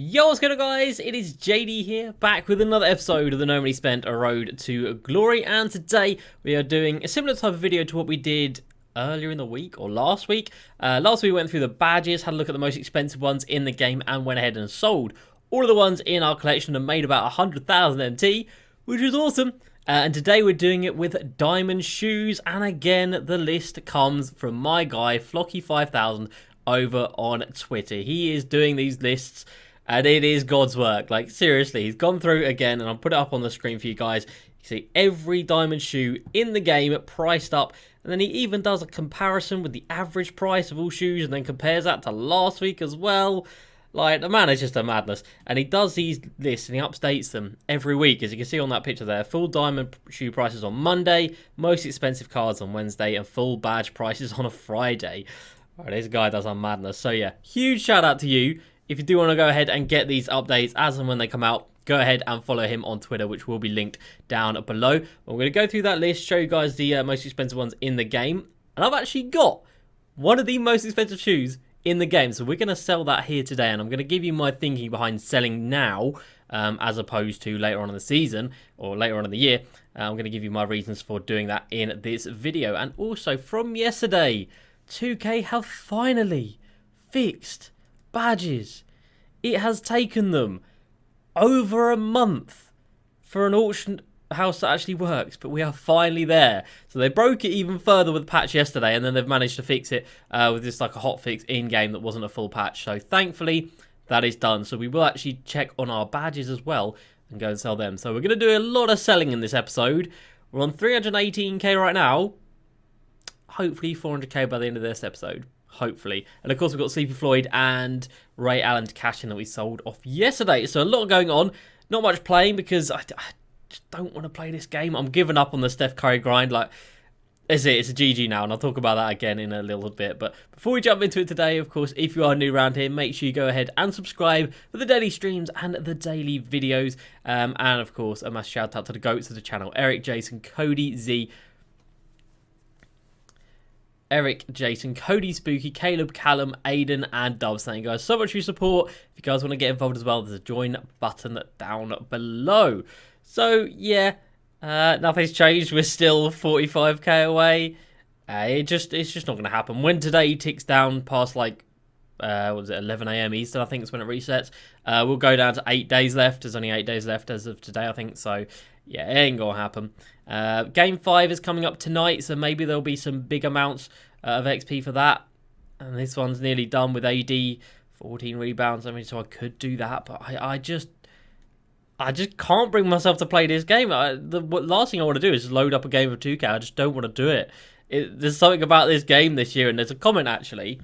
Yo, what's going on, guys? It is JD here, back with another episode of the Normally Spent A Road to Glory, and today we are doing a similar type of video to what we did earlier in the week, or last week. Last week we went through the badges, had a look at the most expensive ones in the game, and went ahead and sold all of the ones in our collection and made about 100,000 MT, which is awesome. And today we're doing it with diamond shoes, and again, the list comes from my guy, Flocky5000, over on Twitter. He is doing these lists, and it is God's work. Like, seriously, he's gone through again, and I'll put it up on the screen for you guys. You see every diamond shoe in the game priced up, and then he even does a comparison with the average price of all shoes, and then compares that to last week as well. Like, the man is just a madness. And he does these lists, and he updates them every week, as you can see on that picture there. Full diamond shoe prices on Monday, most expensive cards on Wednesday, and full badge prices on a Friday. Alright, this guy does a madness. So yeah, huge shout out to you. If you do want to go ahead and get these updates as and when they come out, go ahead and follow him on Twitter, which will be linked down below. I'm going to go through that list, show you guys the most expensive ones in the game. And I've actually got one of the most expensive shoes in the game. So we're going to sell that here today. And I'm going to give you my thinking behind selling now, as opposed to later on in the season or later on in the year. I'm going to give you my reasons for doing that in this video. And also from yesterday, 2K have finally fixed badges. It has taken them over a month for an auction house that actually works, but we are finally there. So they broke it even further with the patch yesterday, and then they've managed to fix it with just like a hotfix in-game that wasn't a full patch. So thankfully that is done. So we will actually check on our badges as well and go and sell them. So we're going to do a lot of selling in this episode. We're on 318k right now. Hopefully 400k by the end of this episode. Hopefully. And of course we've got Sleepy Floyd and Ray Allen to cash in that we sold off yesterday. So a lot going on. Not much playing because I just don't want to play this game. I'm giving up on the Steph Curry grind. Like, it's a GG now, and I'll talk about that again in a little bit. But before we jump into it today, of course, if you are new around here, make sure you go ahead and subscribe for the daily streams and the daily videos. And of course, a massive shout out to the goats of the channel, Eric, Jason, Cody, Z, Eric, Jason, Cody, Spooky, Caleb, Callum, Aiden, and Dubs. Thank you guys so much for your support. If you guys want to get involved as well, there's a join button down below. So, yeah, nothing's changed. We're still 45k away. It's just not going to happen. When today ticks down past, like, what was it, 11 AM Eastern, I think is when it resets, we'll go down to 8 days left. There's only 8 days left as of today, I think. So, yeah, it ain't going to happen. Game 5 is coming up tonight, so maybe there'll be some big amounts of XP for that. And this one's nearly done with AD, 14 rebounds. I mean, so I could do that, but I just can't bring myself to play this game. The last thing I want to do is load up a game of 2K. I just don't want to do it. There's something about this game this year, and there's a comment actually,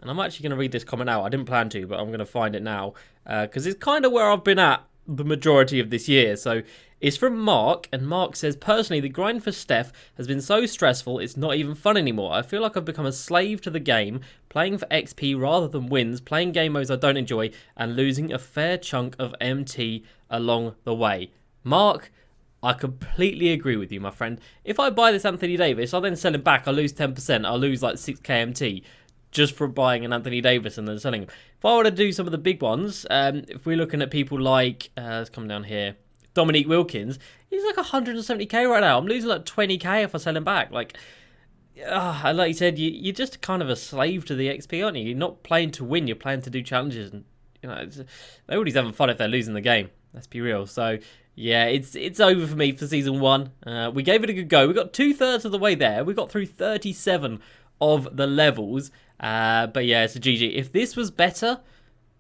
and I'm actually going to read this comment out. I didn't plan to, but I'm going to find it now, because it's kind of where I've been at the majority of this year. So it's from Mark, and Mark says, personally, the grind for Steph has been so stressful it's not even fun anymore. I feel like I've become a slave to the game, playing for XP rather than wins, playing game modes I don't enjoy, and losing a fair chunk of MT along the way. Mark, I completely agree with you, my friend. If I buy this Anthony Davis, I'll then sell him back, I'll lose 10%, I'll lose like 6k MT just for buying an Anthony Davis and then selling him. If I were to do some of the big ones, if we're looking at people like, let's come down here, Dominique Wilkins, he's like 170k right now. I'm losing like 20k if I sell him back. Like you said, you're just kind of a slave to the XP, aren't you? You're not playing to win, you're playing to do challenges. And you know, nobody's having fun if they're losing the game. Let's be real. So yeah, it's over for me for season 1. We gave it a good go. We got 2/3 of the way there. We got through 37 of the levels. But yeah, it's a GG. If this was better,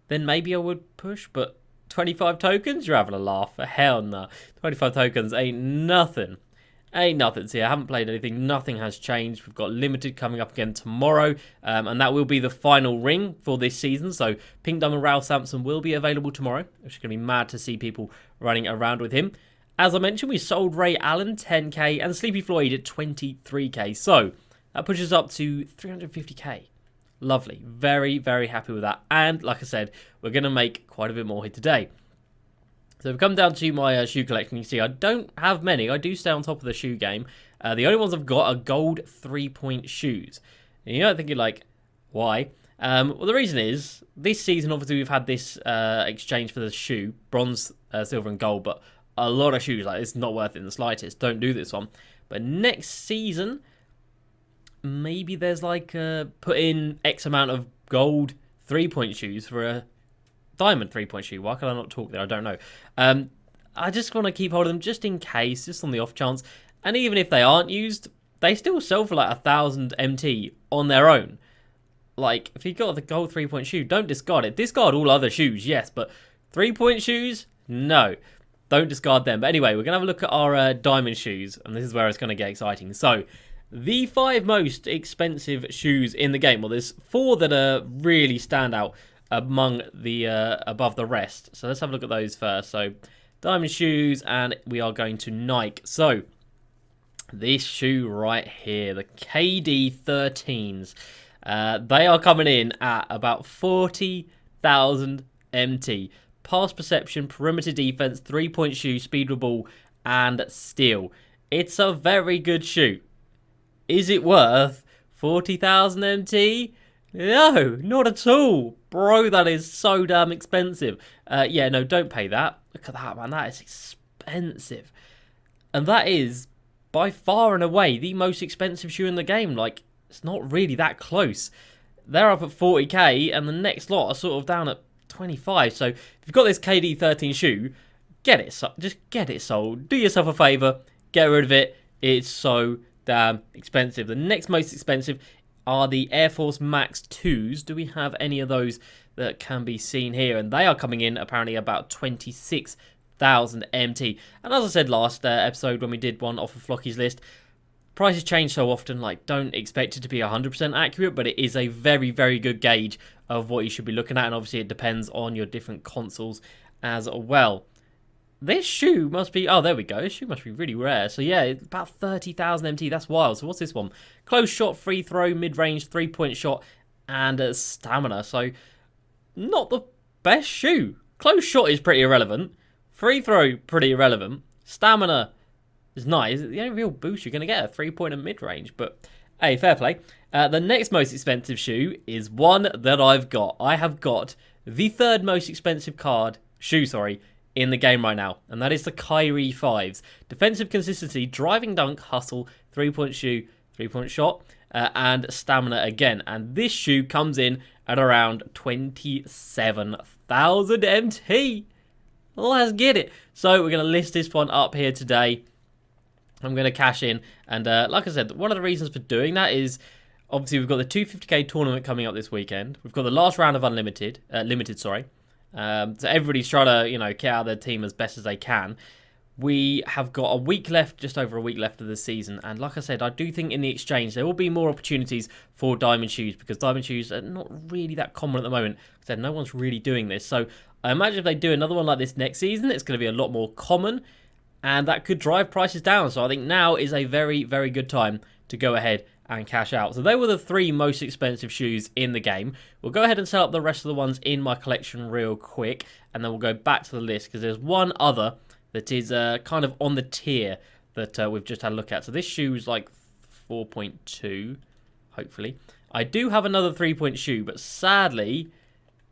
then maybe I would push, but 25 tokens? You're having a laugh. Hell no. 25 tokens ain't nothing. Ain't nothing. See, I haven't played anything. Nothing has changed. We've got Limited coming up again tomorrow. And that will be the final ring for this season. So Pink Diamond Ralph Sampson will be available tomorrow, which is going to be mad to see people running around with him. As I mentioned, we sold Ray Allen 10k and Sleepy Floyd at 23k. So that pushes up to 350k. Lovely. Very, very happy with that. And like I said, we're going to make quite a bit more here today. So we've come down to my shoe collection. You see, I don't have many. I do stay on top of the shoe game. The only ones I've got are gold 3-point shoes. And you know, thinking like, why? Well, the reason is, this season, obviously, we've had this exchange for the shoe, bronze, silver, and gold, but a lot of shoes, like, it's not worth it in the slightest. Don't do this one. But next season, maybe there's, like, put in X amount of gold 3-point shoes for a diamond 3-point shoe. Why can I not talk there? I don't know. I just want to keep hold of them just in case, just on the off chance. And even if they aren't used, they still sell for, like, 1,000 MT on their own. Like, if you've got the gold 3-point shoe, don't discard it. Discard all other shoes, yes, but 3-point shoes, no. Don't discard them. But anyway, we're going to have a look at our diamond shoes, and this is where it's going to get exciting. So, the 5 most expensive shoes in the game. Well, there's 4 that really stand out among the above the rest. So, let's have a look at those first. So, diamond shoes, and we are going to Nike. So, this shoe right here, the KD13s. They are coming in at about 40,000 MT. Pass perception, perimeter defense, 3-point shoe, speed with ball, and steal. It's a very good shoe. Is it worth 40,000 MT? No, not at all. Bro, that is so damn expensive. Yeah, no, don't pay that. Look at that, man. That is expensive. And that is, by far and away, the most expensive shoe in the game. Like, it's not really that close. They're up at 40k, and the next lot are sort of down at 25. So if you've got this KD13 shoe, get it. Just get it sold. Do yourself a favour. Get rid of it. It's so damn expensive. The next most expensive are the Air Force Max 2s. Do we have any of those that can be seen here? And they are coming in apparently about 26,000 MT. And as I said last episode when we did one off of Flocky's list, prices change so often, like, don't expect it to be 100% accurate, but it is a very, very good gauge of what you should be looking at, and obviously it depends on your different consoles as well. This shoe must be, oh, there we go, this shoe must be really rare. So yeah, it's about 30,000 MT, that's wild. So what's this one? Close shot, free throw, mid-range, 3-point shot, and stamina. So not the best shoe. Close shot is pretty irrelevant. Free throw, pretty irrelevant. Stamina is nice. The only real boost you're going to get a 3-point and mid-range, but hey, fair play. The next most expensive shoe is one that I've got. I have got the 3rd most expensive shoe, in the game right now, and that is the Kyrie Fives. Defensive consistency, driving dunk, hustle, 3-point shoe, 3-point shot, and stamina again. And this shoe comes in at around 27,000 MT. Let's get it. So we're going to list this one up here today. I'm going to cash in, and like I said, one of the reasons for doing that is obviously we've got the 250k tournament coming up this weekend. We've got the last round of limited. So everybody's trying to, get out their team as best as they can. We have got a week left, just over a week left of the season, and like I said, I do think in the exchange there will be more opportunities for diamond shoes, because diamond shoes are not really that common at the moment. Like I said, no one's really doing this, so I imagine if they do another one like this next season, it's going to be a lot more common, and that could drive prices down. So I think now is a very, very good time to go ahead and cash out. So they were the 3 most expensive shoes in the game. We'll go ahead and set up the rest of the ones in my collection real quick, and then we'll go back to the list, because there's one other that is kind of on the tier that we've just had a look at. So this shoe is like 4.2, hopefully. I do have another 3-point shoe, but sadly,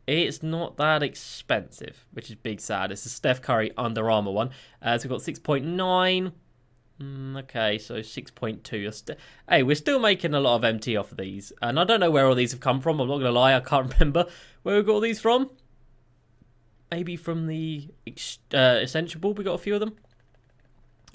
it's not that expensive, which is big sad. It's a Steph Curry Under Armour one. So we've got 6.9. Okay, so 6.2. Hey, we're still making a lot of MT off of these. And I don't know where all these have come from. I'm not going to lie, I can't remember where we got all these from. Maybe from the Essential Ball, we got a few of them.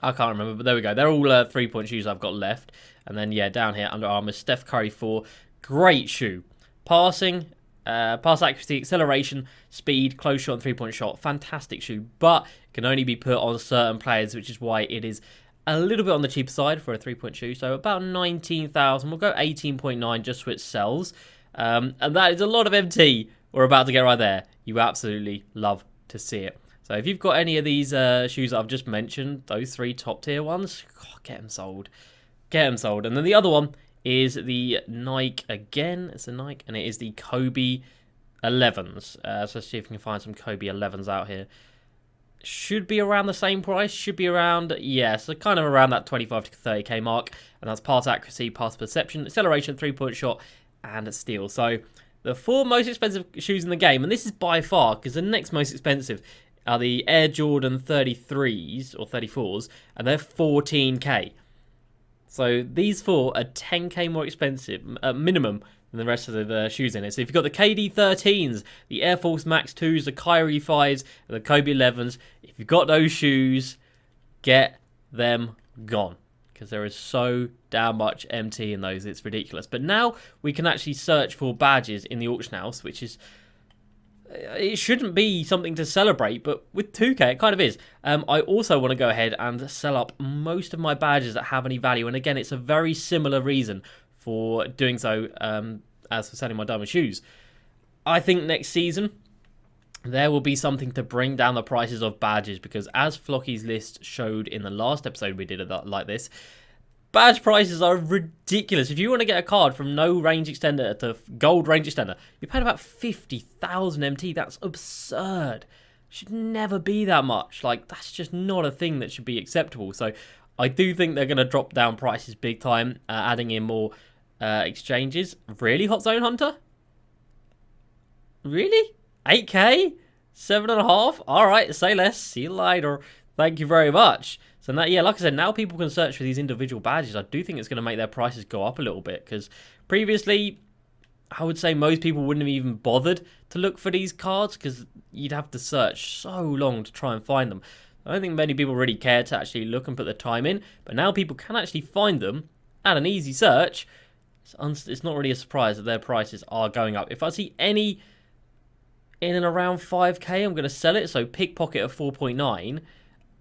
I can't remember, but there we go. They're all 3-point shoes I've got left. And then, yeah, down here, Under Armour, Steph Curry 4. Great shoe. Passing, pass accuracy, acceleration, speed, close shot, and 3-point shot. Fantastic shoe, but it can only be put on certain players, which is why it is a little bit on the cheaper side for a 3-point shoe. So about 19,000. We'll go 18.9 just so it sells. And that is a lot of MT we're about to get right there. You absolutely love to see it. So if you've got any of these shoes that I've just mentioned, those 3 top tier ones, get them sold. Get them sold. And then the other one is the Nike again. It's a Nike, and it is the Kobe 11s. So let's see if we can find some Kobe 11s out here. Should be around the same price. Should be around, yeah, so kind of around that 25 to 30k mark. And that's pass accuracy, pass perception, acceleration, 3-point shot, and steal. So The 4 most expensive shoes in the game, and this is by far, because the next most expensive are the Air Jordan 33s or 34s, and they're 14k. So these 4 are 10k more expensive, minimum, than the rest of the shoes in it. So if you've got the KD 13s, the Air Force Max 2s, the Kyrie Fives, and the Kobe 11s, if you've got those shoes, get them gone. Because there is so damn much MT in those, it's ridiculous. But now we can actually search for badges in the auction house, which is... It shouldn't be something to celebrate, but with 2K, it kind of is. I also want to go ahead and sell up most of my badges that have any value. And again, it's a very similar reason for doing so as for selling my diamond shoes. I think next season, there will be something to bring down the prices of badges, because as Flocky's list showed in the last episode we did like this, badge prices are ridiculous. If you want to get a card from no range extender to gold range extender, you're paying about 50,000 MT. That's absurd. Should never be that much. Like, that's just not a thing that should be acceptable. So I do think they're going to drop down prices big time, adding in more exchanges. Really, Hot Zone Hunter? Really? 8k? 7.5? Alright, say less. See you later. Thank you very much. So now, yeah, like I said, now people can search for these individual badges. I do think it's going to make their prices go up a little bit, because previously, I would say most people wouldn't have even bothered to look for these cards, because you'd have to search so long to try and find them. I don't think many people really care to actually look and put the time in, but now people can actually find them at an easy search. It's not really a surprise that their prices are going up. If I see any in and around 5k, I'm going to sell it. So Pickpocket at 4.9,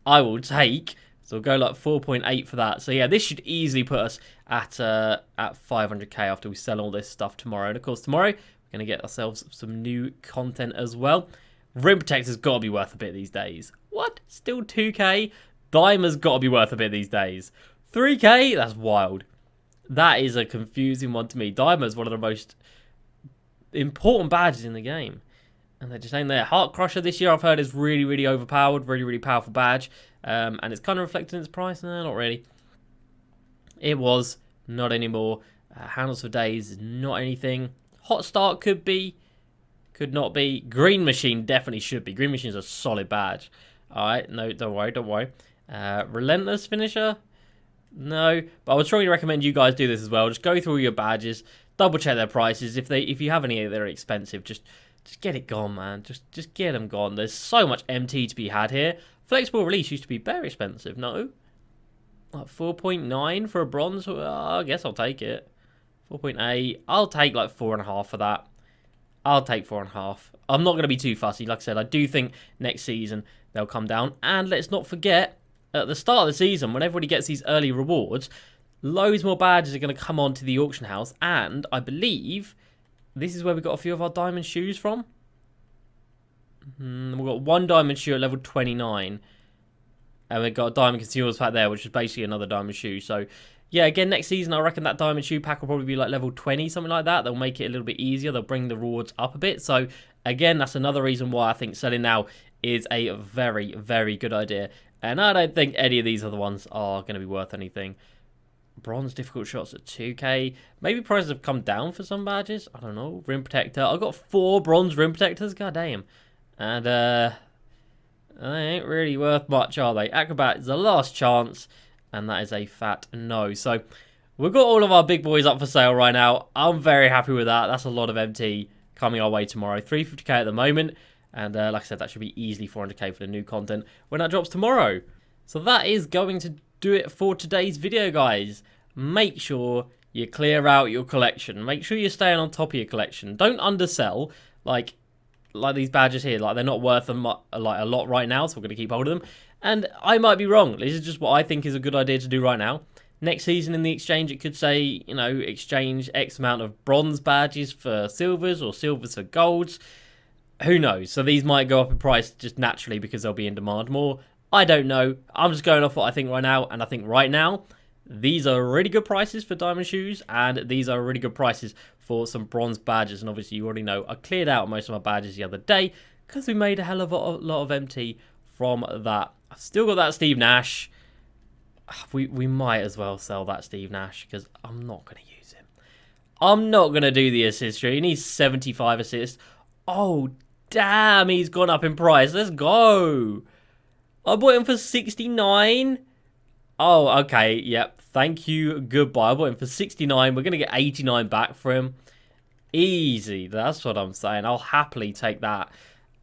I will take. So we'll go like 4.8 for that. So yeah, this should easily put us at 500k after we sell all this stuff tomorrow. And of course, tomorrow we're going to get ourselves some new content as well. Rim Protector's got to be worth a bit these days. What? Still 2k? Diamond's got to be worth a bit these days. 3k? That's wild. That is a confusing one to me. Diamond's one of the most important badges in the game. And they're just saying there. Heart Crusher this year I've heard is really, really overpowered. Really, really powerful badge. And it's kind of reflected in its price. No, not really. It was. Not anymore. Handles for Days is not anything. Hot Start could be. Could not be. Green Machine definitely should be. Green Machine is a solid badge. Alright, no, don't worry, don't worry. Relentless Finisher? No. But I would strongly recommend you guys do this as well. Just go through your badges. Double check their prices. If you have any that are expensive, just get it gone, man. Just get them gone. There's so much MT to be had here. Flexible Release used to be very expensive, no? Like 4.9 for a bronze? I guess I'll take it. 4.8. I'll take like 4.5 for that. I'll take 4.5. I'm not going to be too fussy. Like I said, I do think next season they'll come down. And let's not forget, at the start of the season, when everybody gets these early rewards, loads more badges are going to come onto the auction house. And I believe this is where we got a few of our diamond shoes from. We've got one diamond shoe at level 29. And we've got a diamond consumables pack there, which is basically another diamond shoe. So, yeah, again, next season, I reckon that diamond shoe pack will probably be like level 20, something like that. They'll make it a little bit easier. They'll bring the rewards up a bit. So, again, that's another reason why I think selling now is a very, very good idea. And I don't think any of these other ones are going to be worth anything. Bronze difficult shots at 2k. Maybe prices have come down for some badges. I don't know. Rim Protector. I've got 4 bronze Rim Protectors. God damn. And, they ain't really worth much, are they? Acrobat is the last chance. And that is a fat no. So, we've got all of our big boys up for sale right now. I'm very happy with that. That's a lot of MT coming our way tomorrow. 350k at the moment. And like I said, that should be easily 400k for the new content when that drops tomorrow. So that is going to do it for today's video, guys. Make sure you clear out your collection. Make sure you're staying on top of your collection. Don't undersell. Like these badges here. Like, they're not worth a lot right now, so we're going to keep hold of them. And I might be wrong. This is just what I think is a good idea to do right now. Next season in the exchange, it could say, you know, exchange X amount of bronze badges for silvers or silvers for golds. Who knows? So these might go up in price just naturally because they'll be in demand more. I don't know. I'm just going off what I think right now. And I think right now, these are really good prices for diamond shoes. And these are really good prices for some bronze badges. And obviously, you already know I cleared out most of my badges the other day because we made a hell of a lot of MT from that. I've still got that Steve Nash. We might as well sell that Steve Nash because I'm not going to use him. I'm not going to do the assist tree. He needs 75 assists. Oh, damn, he's gone up in price. Let's go. I bought him for 69. Oh, okay. Yep. Thank you. Goodbye. I bought him for 69. We're going to get 89 back for him. Easy. That's what I'm saying. I'll happily take that.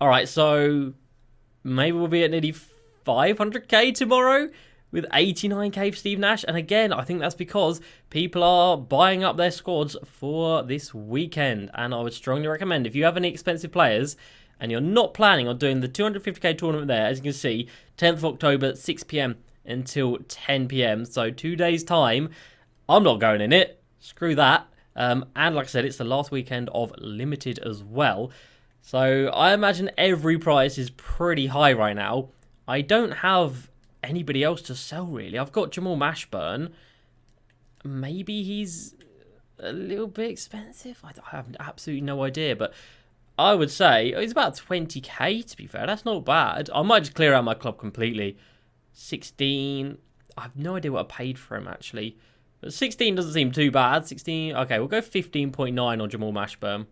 All right, so maybe we'll be at nearly 500k tomorrow with 89k for Steve Nash. And again, I think that's because people are buying up their squads for this weekend. And I would strongly recommend, if you have any expensive players and you're not planning on doing the 250k tournament there, as you can see, 10th of October, 6 p.m. until 10 p.m. So 2 days' time. I'm not going in it. Screw that. And like I said, it's the last weekend of Limited as well. So I imagine every price is pretty high right now. I don't have anybody else to sell, really. I've got Jamal Mashburn. Maybe he's a little bit expensive. I have absolutely no idea. But I would say it's about 20k, to be fair. That's not bad. I might just clear out my club completely. 16. I have no idea what I paid for him, actually. But 16 doesn't seem too bad. 16. Okay, we'll go 15.9 on Jamal Mashburn.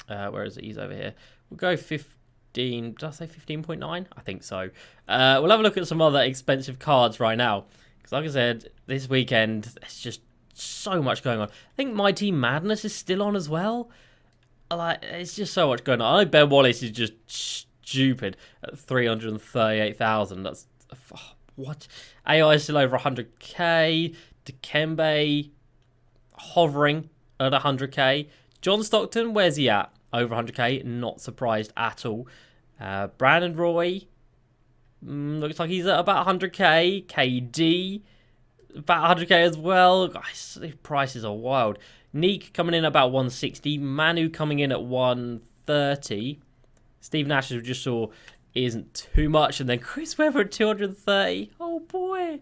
Where is it? He's over here. We'll go 15. Did I say 15.9? I think so. We'll have a look at some other expensive cards right now. Because like I said, this weekend, there's just so much going on. I think Myteam Madness is still on as well. Like, it's just so much going on. I know Ben Wallace is just stupid at 338,000. That's... what? AI is still over 100k. Dikembe hovering at 100k. John Stockton, where's he at? Over 100k. Not surprised at all. Brandon Roy looks like he's at about 100k. KD about 100k as well. Guys, these prices are wild. Neek coming in about 160. Manu coming in at 130. Steve Nash, as we just saw, isn't too much. And then Chris Webber at 230. Oh boy.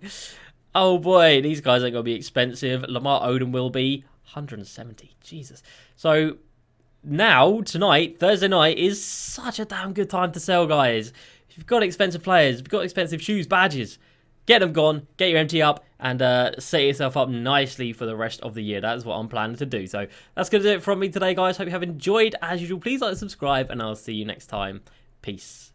Oh boy. These guys ain't going to be expensive. Lamar Odom will be 170. Jesus. So now, tonight, Thursday night, is such a damn good time to sell, guys. If you've got expensive players, if you've got expensive shoes, badges, get them gone, get your MT up, and set yourself up nicely for the rest of the year. That is what I'm planning to do. So that's going to do it from me today, guys. Hope you have enjoyed. As usual, please like and subscribe, and I'll see you next time. Peace.